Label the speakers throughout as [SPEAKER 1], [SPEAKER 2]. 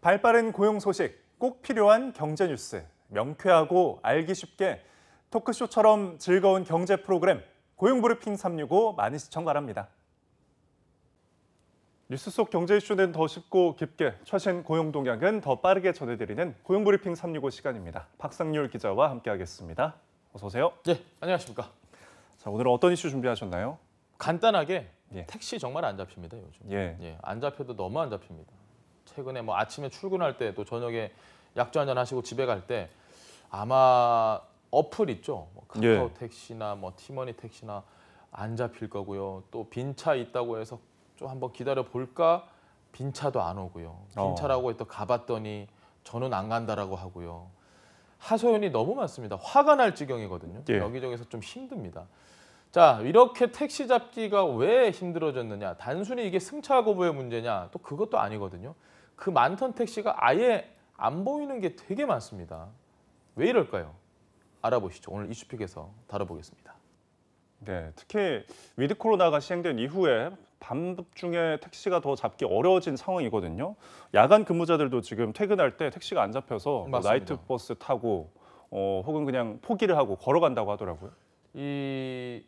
[SPEAKER 1] 발빠른 고용 소식, 꼭 필요한 경제 뉴스, 명쾌하고 알기 쉽게 토크쇼처럼 즐거운 경제 프로그램 고용브리핑 365 많은 시청 바랍니다. 뉴스 속 경제 이슈는 더 쉽고 깊게, 최신 고용 동향은 더 빠르게 전해드리는 고용브리핑 365 시간입니다. 박상률 기자와 함께하겠습니다. 어서 오세요.
[SPEAKER 2] 네, 안녕하십니까.
[SPEAKER 1] 자, 오늘은 어떤 이슈 준비하셨나요?
[SPEAKER 2] 간단하게
[SPEAKER 1] 예.
[SPEAKER 2] 택시 정말 안 잡힙니다, 요즘.
[SPEAKER 1] 예.
[SPEAKER 2] 안 잡혀도 너무 안 잡힙니다. 최근에 뭐 아침에 출근할 때 또 저녁에 약주 한잔 하시고 집에 갈 때 아마 어플 있죠. 뭐 카카오 택시나 뭐 티머니 택시나 안 잡힐 거고요. 또 빈 차 있다고 해서 좀 한번 기다려 볼까? 빈 차도 안 오고요. 빈 차라고 또 가봤더니 저는 안 간다라고 하고요. 하소연이 너무 많습니다. 화가 날 지경이거든요.
[SPEAKER 1] 예.
[SPEAKER 2] 여기저기서 좀 힘듭니다. 자, 이렇게 택시 잡기가 왜 힘들어졌느냐? 단순히 이게 승차 거부의 문제냐? 또 그것도 아니거든요. 그 많던 택시가 아예 안 보이는 게 되게 많습니다. 왜 이럴까요? 알아보시죠. 오늘 이슈픽에서 다뤄보겠습니다.
[SPEAKER 1] 네, 특히 위드 코로나가 시행된 이후에 밤 중에 택시가 더 잡기 어려워진 상황이거든요. 야간 근무자들도 지금 퇴근할 때 택시가 안 잡혀서 뭐 나이트 버스 타고 혹은 그냥 포기를 하고 걸어간다고 하더라고요.
[SPEAKER 2] 이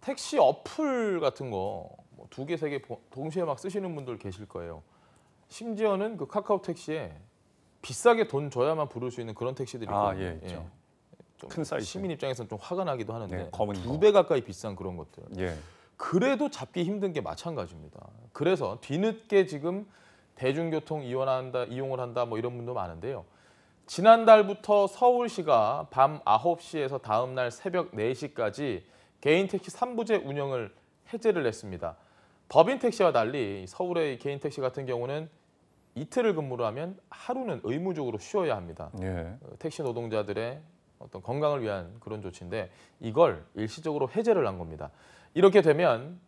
[SPEAKER 2] 택시 어플 같은 거 뭐 2개, 3개 동시에 막 쓰시는 분들 계실 거예요. 심지어는 그 카카오 택시에 비싸게 돈 줘야만 부를 수 있는 그런 택시들이 있거든요.
[SPEAKER 1] 예, 있죠.
[SPEAKER 2] 좀
[SPEAKER 1] 큰 사이즈.
[SPEAKER 2] 시민 입장에서는 좀 화가 나기도 하는데
[SPEAKER 1] 네, 검은 거.
[SPEAKER 2] 2배 가까이 비싼 그런 것들.
[SPEAKER 1] 예.
[SPEAKER 2] 그래도 잡기 힘든 게 마찬가지입니다. 그래서 뒤늦게 지금 대중교통 이용을 한다 뭐 이런 분도 많은데요. 지난달부터 서울시가 밤 9시에서 다음 날 새벽 4시까지 개인 택시 3부제 운영을 해제를 했습니다. 법인 택시와 달리 서울의 개인 택시 같은 경우는 이틀을 근무를 하면 하루는 의무적으로 쉬어야 합니다.
[SPEAKER 1] 예.
[SPEAKER 2] 택시 노동자들의 어떤 건강을 위한 그런 조치인데 이걸 일시적으로 해제를 한 겁니다. 이렇게 되면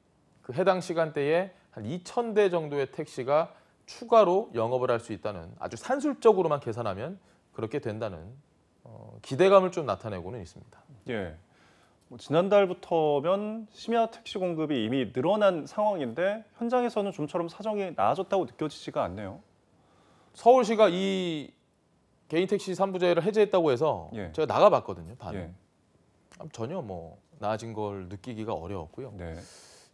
[SPEAKER 2] 그 해당 시간대에 한 2,000대 정도의 택시가 추가로 영업을 할 수 있다는, 아주 산술적으로만 계산하면 그렇게 된다는 기대감을 좀 나타내고는 있습니다.
[SPEAKER 1] 예. 뭐 지난달부터면 심야 택시 공급이 이미 늘어난 상황인데 현장에서는 좀처럼 사정이 나아졌다고 느껴지지가 않네요.
[SPEAKER 2] 서울시가 이 개인 택시 3부제를 해제했다고 해서 제가 나가봤거든요. 반응. 전혀 뭐 나아진 걸 느끼기가 어려웠고요.
[SPEAKER 1] 네.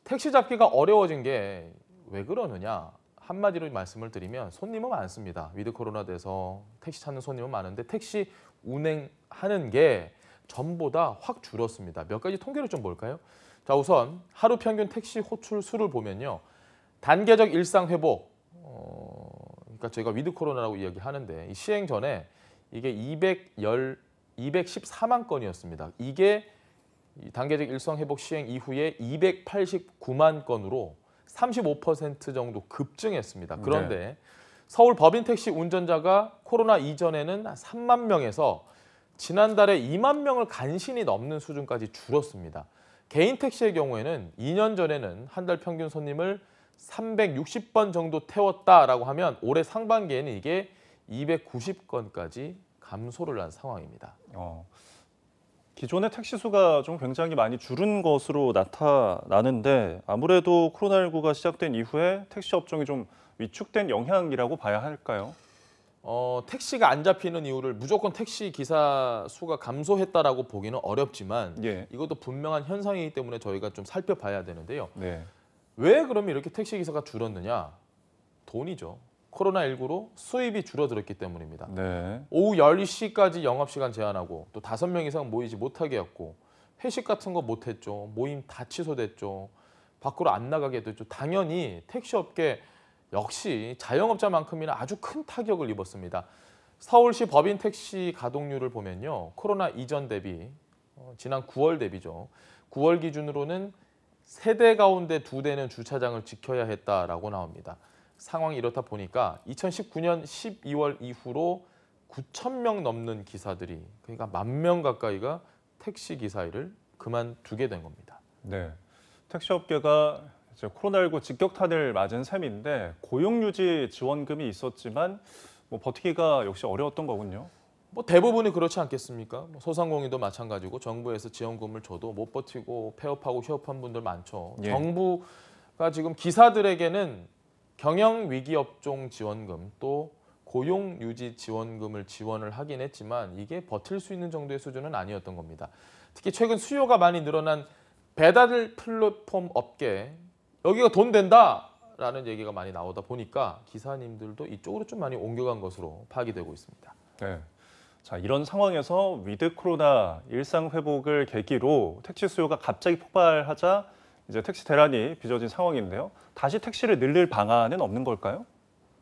[SPEAKER 2] 택시 잡기가 어려워진 게 왜 그러느냐? 한마디로 말씀을 드리면 손님은 많습니다. 위드 코로나 돼서 택시 찾는 손님은 많은데 택시 운행하는 게 전보다 확 줄었습니다. 몇 가지 통계를 좀 볼까요? 자, 우선 하루 평균 택시 호출 수를 보면요. 단계적 일상 회복, 그러니까 저희가 위드 코로나라고 이야기하는데 이 시행 전에 이게 214만 건이었습니다. 이게 단계적 일상 회복 시행 이후에 289만 건으로 35% 정도 급증했습니다. 그런데 서울 법인 택시 운전자가 코로나 이전에는 한 3만 명에서 지난달에 2만 명을 간신히 넘는 수준까지 줄었습니다. 개인 택시의 경우에는 2년 전에는 한 달 평균 손님을 360번 정도 태웠다라고 하면 올해 상반기에는 이게 290건까지 감소를 한 상황입니다.
[SPEAKER 1] 기존의 택시 수가 좀 굉장히 많이 줄은 것으로 나타나는데 아무래도 코로나19가 시작된 이후에 택시 업종이 좀 위축된 영향이라고 봐야 할까요?
[SPEAKER 2] 택시가 안 잡히는 이유를 무조건 택시 기사 수가 감소했다라고 보기는 어렵지만 이것도 분명한 현상이기 때문에 저희가 좀 살펴봐야 되는데요. 왜 그러면 이렇게 택시 기사가 줄었느냐? 돈이죠. 코로나19로 수입이 줄어들었기 때문입니다. 오후 10시까지 영업시간 제한하고 또 5명 이상 모이지 못하게 했고 회식 같은 거 못했죠. 모임 다 취소됐죠. 밖으로 안 나가게 됐죠. 당연히 택시업계 역시 자영업자만큼이나 아주 큰 타격을 입었습니다. 서울시 법인 택시 가동률을 보면요. 코로나 이전 대비, 지난 9월 대비죠. 9월 기준으로는 3대 가운데 2대는 주차장을 지켜야 했다라고 나옵니다. 상황이 이렇다 보니까 2019년 12월 이후로 9,000명 넘는 기사들이, 그러니까 10,000명 가까이가 택시 기사 일을 그만두게 된 겁니다.
[SPEAKER 1] 네, 택시업계가 이제 코로나19 직격탄을 맞은 셈인데 고용유지 지원금이 있었지만 뭐 버티기가 역시 어려웠던 거군요.
[SPEAKER 2] 뭐 대부분이 그렇지 않겠습니까? 뭐 소상공인도 마찬가지고 정부에서 지원금을 줘도 못 버티고 폐업하고 휴업한 분들 많죠. 정부가 지금 기사들에게는 경영 위기 업종 지원금 또 고용 유지 지원금을 지원을 하긴 했지만 이게 버틸 수 있는 정도의 수준은 아니었던 겁니다. 특히 최근 수요가 많이 늘어난 배달 플랫폼 업계, 여기가 돈 된다라는 얘기가 많이 나오다 보니까 기사님들도 이쪽으로 좀 많이 옮겨간 것으로 파악이 되고 있습니다.
[SPEAKER 1] 네. 자, 이런 상황에서 위드 코로나 일상 회복을 계기로 택시 수요가 갑자기 폭발하자 이제 택시 대란이 빚어진 상황인데요. 다시 택시를 늘릴 방안은 없는 걸까요?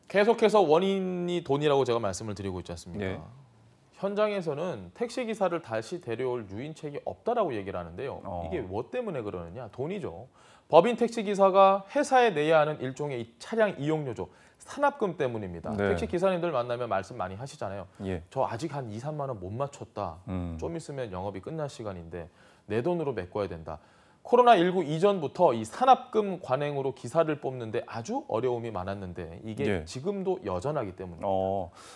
[SPEAKER 2] 계속해서 원인이 돈이라고 제가 말씀을 드리고 있지 않습니까?
[SPEAKER 1] 네.
[SPEAKER 2] 현장에서는 택시 기사를 다시 데려올 유인책이 없다라고 얘기를 하는데요. 이게 뭐 때문에 그러느냐? 돈이죠. 법인 택시 기사가 회사에 내야 하는 일종의 이 차량 이용료죠. 산업금 때문입니다.
[SPEAKER 1] 네.
[SPEAKER 2] 택시 기사님들 만나면 말씀 많이 하시잖아요.
[SPEAKER 1] 예.
[SPEAKER 2] 저 아직 한 2, 3만 원 못 맞췄다. 좀 있으면 영업이 끝날 시간인데 내 돈으로 메꿔야 된다. 코로나19 이전부터 이 산업금 관행으로 기사를 뽑는데 아주 어려움이 많았는데 이게
[SPEAKER 1] 예.
[SPEAKER 2] 지금도 여전하기 때문입니다.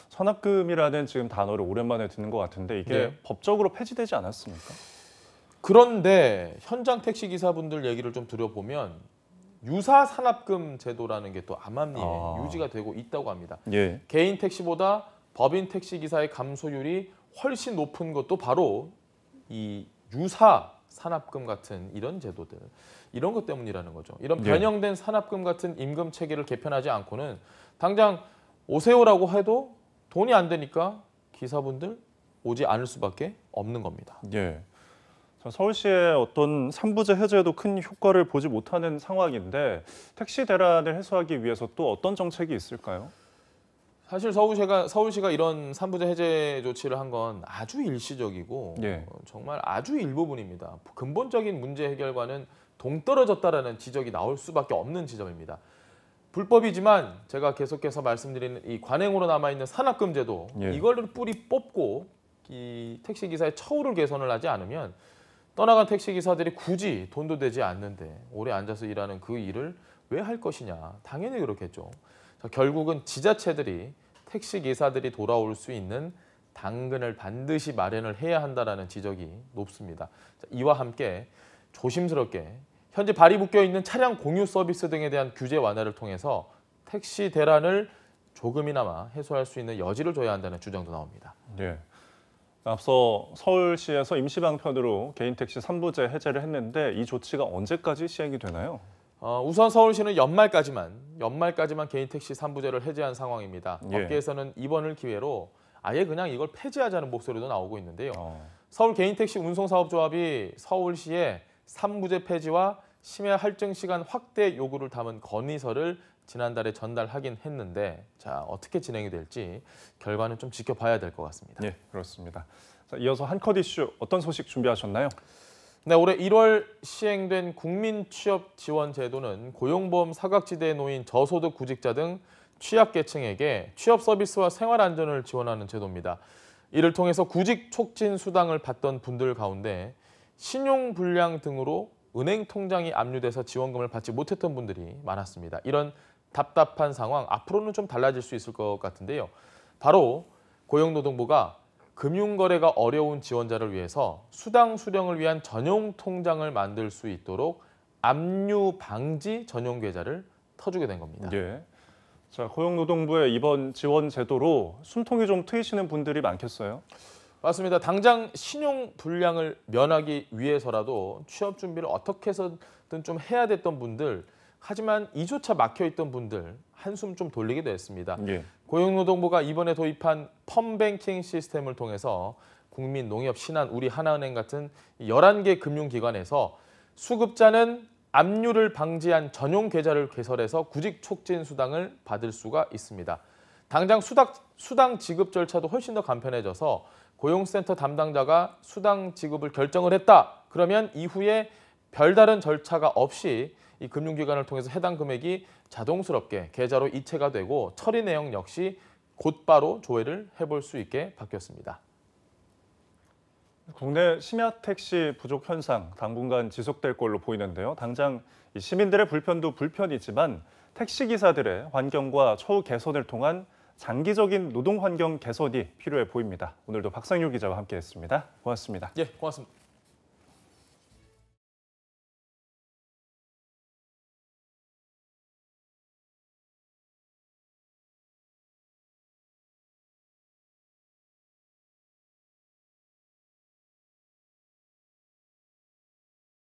[SPEAKER 1] 산업금이라는 지금 단어를 오랜만에 듣는 것 같은데 이게
[SPEAKER 2] 네.
[SPEAKER 1] 법적으로 폐지되지 않았습니까?
[SPEAKER 2] 그런데 현장 택시 기사분들 얘기를 좀 들어보면 유사 산업금 제도라는 게 또 암암리에 유지가 되고 있다고 합니다.
[SPEAKER 1] 예.
[SPEAKER 2] 개인 택시보다 법인 택시 기사의 감소율이 훨씬 높은 것도 바로 이 유사 산업금 같은 이런 제도들, 이런 것 때문이라는 거죠. 이런 변형된 산업금 같은 임금 체계를 개편하지 않고는 당장 오세요라고 해도 돈이 안 되니까 기사분들 오지 않을 수밖에 없는 겁니다.
[SPEAKER 1] 예. 서울시의 어떤 3부제 해제에도 큰 효과를 보지 못하는 상황인데 택시 대란을 해소하기 위해서 또 어떤 정책이 있을까요?
[SPEAKER 2] 사실 서울시가 이런 3부제 해제 조치를 한 건 아주 일시적이고 정말 아주 일부분입니다. 근본적인 문제 해결과는 동떨어졌다라는 지적이 나올 수밖에 없는 지점입니다. 불법이지만 제가 계속해서 말씀드리는 이 관행으로 남아있는 산업금 제도, 이걸 뿌리 뽑고 이 택시기사의 처우를 개선을 하지 않으면 떠나간 택시기사들이 굳이 돈도 되지 않는데 오래 앉아서 일하는 그 일을 왜 할 것이냐. 당연히 그렇겠죠. 결국은 지자체들이 택시기사들이 돌아올 수 있는 당근을 반드시 마련을 해야 한다는 지적이 높습니다. 이와 함께 조심스럽게 현재 발이 묶여있는 차량 공유 서비스 등에 대한 규제 완화를 통해서 택시 대란을 조금이나마 해소할 수 있는 여지를 줘야 한다는 주장도 나옵니다.
[SPEAKER 1] 네. 앞서 서울시에서 임시방편으로 개인 택시 3부제 해제를 했는데 이 조치가 언제까지 시행이 되나요?
[SPEAKER 2] 우선 서울시는 연말까지만 개인 택시 3부제를 해제한 상황입니다. 업계에서는 이번을 기회로 아예 그냥 이걸 폐지하자는 목소리도 나오고 있는데요. 서울 개인 택시 운송사업조합이 서울시에 3부제 폐지와 심야 할증 시간 확대 요구를 담은 건의서를 지난달에 전달하긴 했는데 자, 어떻게 진행이 될지 결과는 좀 지켜봐야 될 것 같습니다.
[SPEAKER 1] 네, 그렇습니다. 자, 이어서 한 컷 이슈 어떤 소식 준비하셨나요?
[SPEAKER 2] 네, 올해 1월 시행된 국민취업지원제도는 고용보험 사각지대에 놓인 저소득 구직자 등 취약계층에게 취업 서비스와 생활안전을 지원하는 제도입니다. 이를 통해서 구직 촉진 수당을 받던 분들 가운데 신용불량 등으로 은행 통장이 압류돼서 지원금을 받지 못했던 분들이 많았습니다. 이런 답답한 상황, 앞으로는 좀 달라질 수 있을 것 같은데요. 바로 고용노동부가 금융거래가 어려운 지원자를 위해서 수당 수령을 위한 전용 통장을 만들 수 있도록 압류 방지 전용 계좌를 터주게 된 겁니다.
[SPEAKER 1] 예. 자, 고용노동부의 이번 지원 제도로 숨통이 좀 트이시는 분들이 많겠어요?
[SPEAKER 2] 맞습니다. 당장 신용 불량을 면하기 위해서라도 취업 준비를 어떻게 해서든 좀 해야 됐던 분들, 하지만 이조차 막혀있던 분들 한숨 좀 돌리게 됐습니다. 고용노동부가 이번에 도입한 펌뱅킹 시스템을 통해서 국민, 농협, 신한, 우리 하나은행 같은 11개 금융기관에서 수급자는 압류를 방지한 전용 계좌를 개설해서 구직 촉진 수당을 받을 수가 있습니다. 당장 수당 지급 절차도 훨씬 더 간편해져서 고용센터 담당자가 수당 지급을 결정을 했다. 그러면 이후에 별다른 절차가 없이 이 금융기관을 통해서 해당 금액이 자동스럽게 계좌로 이체가 되고 처리 내용 역시 곧바로 조회를 해볼 수 있게 바뀌었습니다.
[SPEAKER 1] 국내 심야 택시 부족 현상 당분간 지속될 걸로 보이는데요. 당장 시민들의 불편도 불편이지만 택시 기사들의 환경과 처우 개선을 통한 장기적인 노동 환경 개선이 필요해 보입니다. 오늘도 박상률 기자와 함께했습니다. 고맙습니다.
[SPEAKER 2] 예, 고맙습니다.